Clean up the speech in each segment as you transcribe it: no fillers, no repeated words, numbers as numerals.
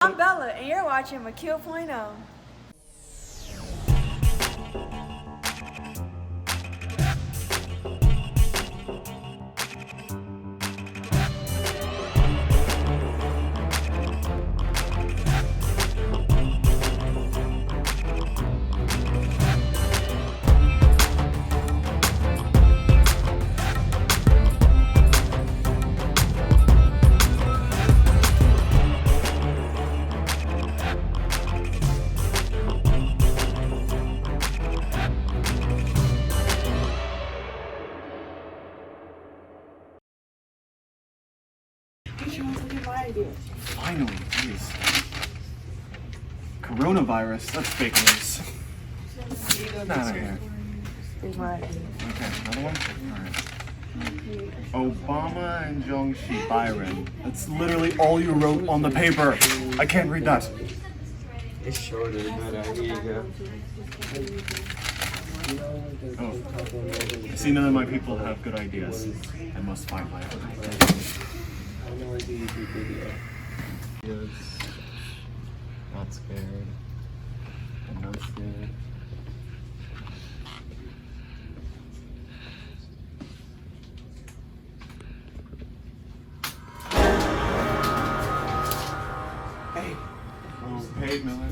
I'm Bella, and you're watching McKeel.O. Finally, jeez. Coronavirus, that's fake news. Not here. Okay, another one? Alright. Obama and Jong-shi Byron. That's literally all you wrote on the paper. I can't read that. It's shorter, but here you go. Oh. See, none of my people have good ideas. I must find my own. I have no idea you do video. Yes. Not scared. I'm not scared. Hey. Oh, hey, Miller.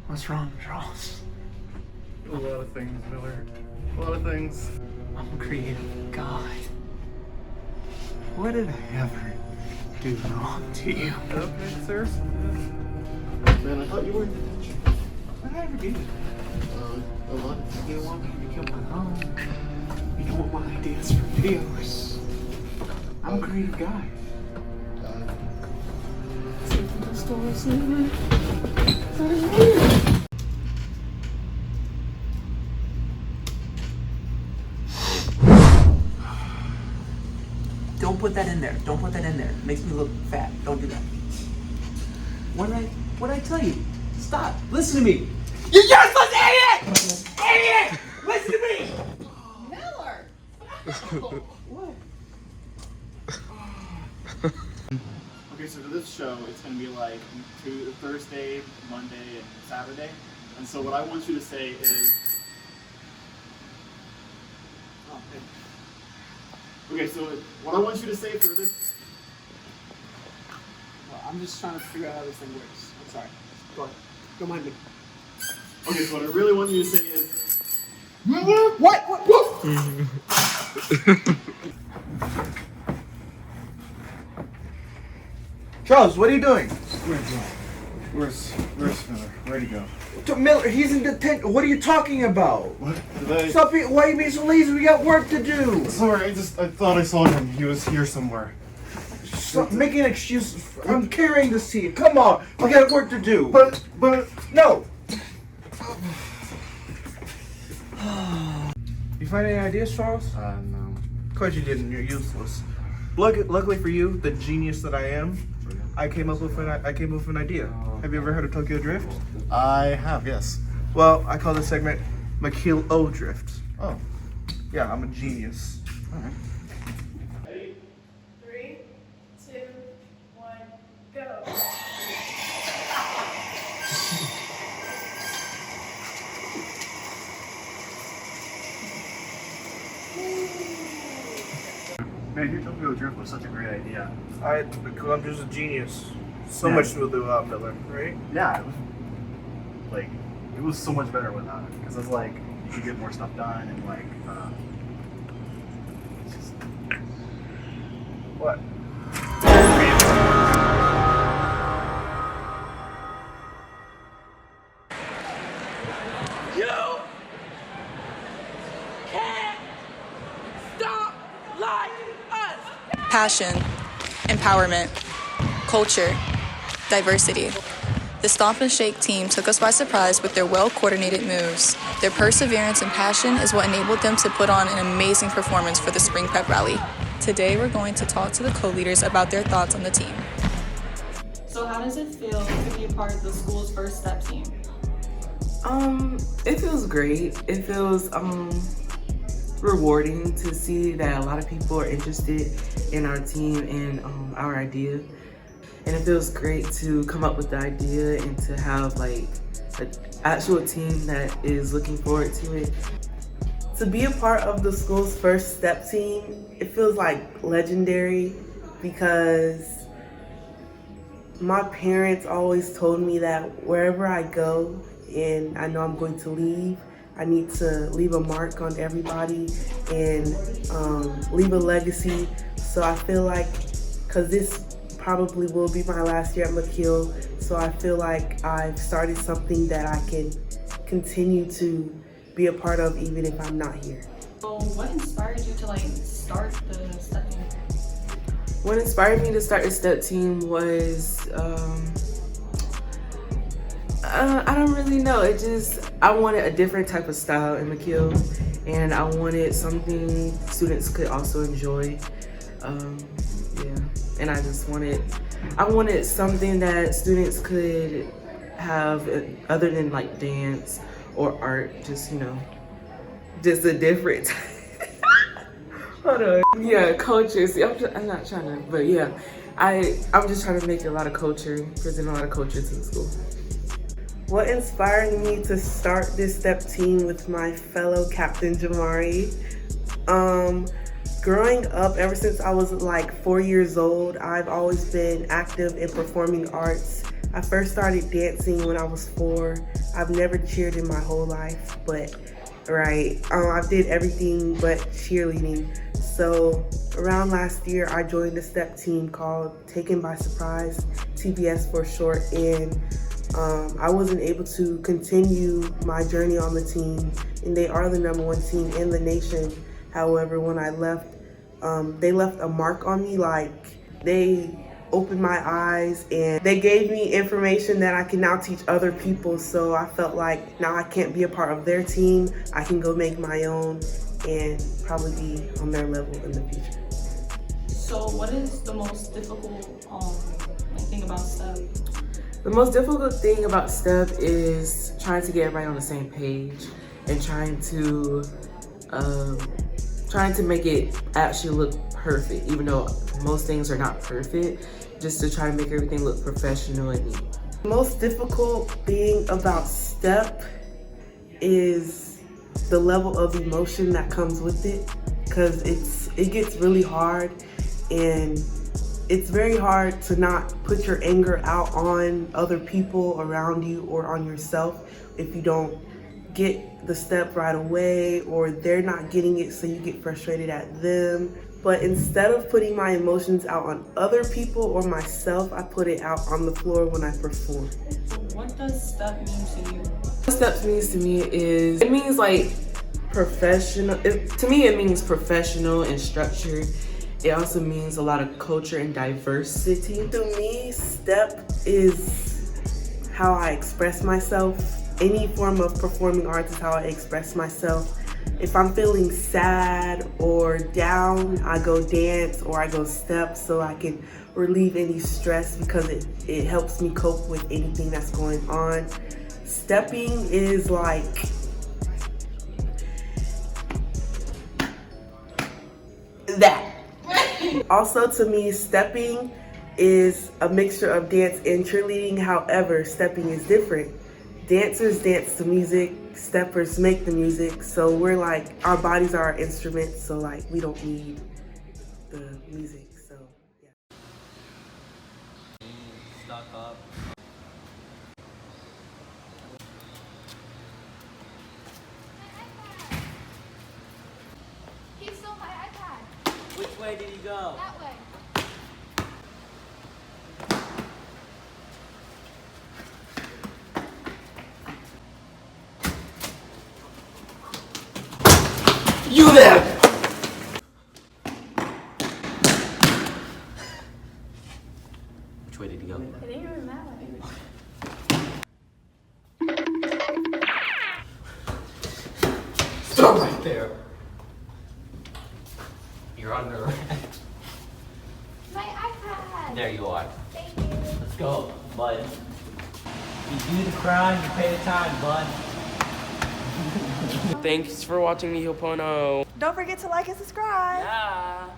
What's wrong, Charles? A lot of things, Miller. A lot of things. I'm a creative God. What did I ever do wrong to you? Okay, sir. Man, I thought you were in detention. What did I ever do? A lot. You want me to kill my home. You don't want my ideas for videos. I'm a creative guy. Don't put that in there. Don't put that in there. It makes me look fat. Don't do that. What did I tell you? Stop. Listen to me. You're supposed to idiot! Idiot! Listen to me! Miller! What? Okay, so for this show, it's going to be like Thursday, Monday, and Saturday. And so what I want you to say is... Oh, okay, so what I want you to say for this... Well, I'm just trying to figure out how this thing works. I'm sorry. Go ahead. Don't mind me. Okay, so what I really want you to say is... What? Charles, what are you doing? Where's Miller? Where'd he go? Miller, he's in detention. What are you talking about? What? Did I... Stop being, why are you being so lazy? We got work to do. Sorry, I thought I saw him. He was here somewhere. Stop making excuses. I'm carrying the seat. Come on, we got work to do. But... No. You find any ideas, Charles? No. Of course you didn't. You're useless. Luckily for you, the genius that I am, I came up with an idea. Have you ever heard of Tokyo Drift? I have, yes. Well, I call this segment McKeel.O Drift. Oh. Yeah, I'm a genius. Alright. 3, 2, 1, go. Man, your Tokyo Drift was such a great idea. Because I'm just a genius. So Yeah. much smoother without Miller, right? Yeah, it was so much better without it. Because it's like, you could get more stuff done and like, it's just... What? You can't stop like us. Passion, empowerment, culture, diversity. The Stomp and Shake team took us by surprise with their well-coordinated moves. Their perseverance and passion is what enabled them to put on an amazing performance for the Spring Pep Rally. Today, we're going to talk to the co-leaders about their thoughts on the team. So how does it feel to be a part of the school's first step team? It feels great. It feels rewarding to see that a lot of people are interested in our team and our idea. And it feels great to come up with the idea and to have like an actual team that is looking forward to it. To be a part of the school's first STEP team, it feels like legendary because my parents always told me that wherever I go and I know I'm going to leave, I need to leave a mark on everybody and leave a legacy. So I feel like, because this probably will be my last year at McKeel, so I feel like I've started something that I can continue to be a part of even if I'm not here. So what inspired you to start the STEP team? What inspired me to start the STEP team was, I don't really know. I wanted a different type of style in McKeel, and I wanted something students could also enjoy. Yeah, and I wanted something that students could have other than like dance or art, just a different hold on. Yeah, culture. See, I'm not trying to, but yeah, I'm just trying to make a lot of culture, present a lot of culture to the school. What inspired me to start this STEP team with my fellow captain Jamari? Growing up, ever since I was like 4 years old, I've always been active in performing arts. I first started dancing when I was 4. I've never cheered in my whole life, but I did everything but cheerleading. So around last year, I joined a STEP team called Taken by Surprise, TBS for short, and I wasn't able to continue my journey on the team, and they are the #1 team in the nation. However, when I left, they left a mark on me. They opened my eyes and they gave me information that I can now teach other people. So I felt like now I can't be a part of their team. I can go make my own and probably be on their level in the future. So what is the most difficult thing about STEP? The most difficult thing about STEP is trying to get everybody on the same page and trying to make it actually look perfect, even though most things are not perfect, just to try to make everything look professional and neat. The most difficult thing about STEP is the level of emotion that comes with it, because it gets really hard, and it's very hard to not put your anger out on other people around you or on yourself if you don't get the step right away, or they're not getting it, so you get frustrated at them. But instead of putting my emotions out on other people or myself, I put it out on the floor when I perform. What does STEP mean to you? What STEP means to me is, it means like professional. To me, it means professional and structured. It also means a lot of culture and diversity. To me, STEP is how I express myself. Any form of performing arts is how I express myself. If I'm feeling sad or down, I go dance or I go step so I can relieve any stress, because it helps me cope with anything that's going on. Stepping is like that. Also, to me, stepping is a mixture of dance and cheerleading. However, stepping is different. Dancers dance to music, steppers make the music. So we're like, our bodies are our instruments, so like we don't need the music, so yeah. Stuck up. He stole my iPad. Which way did he go? That way. You there! Which way did he go? It ain't even that way. Stop right there. You're under arrest. My iPad. There you are. Thank you. Let's go, bud. You do the crime, you pay the time, bud. Thanks for watching McKeel.O. Don't forget to like and subscribe. Yeah.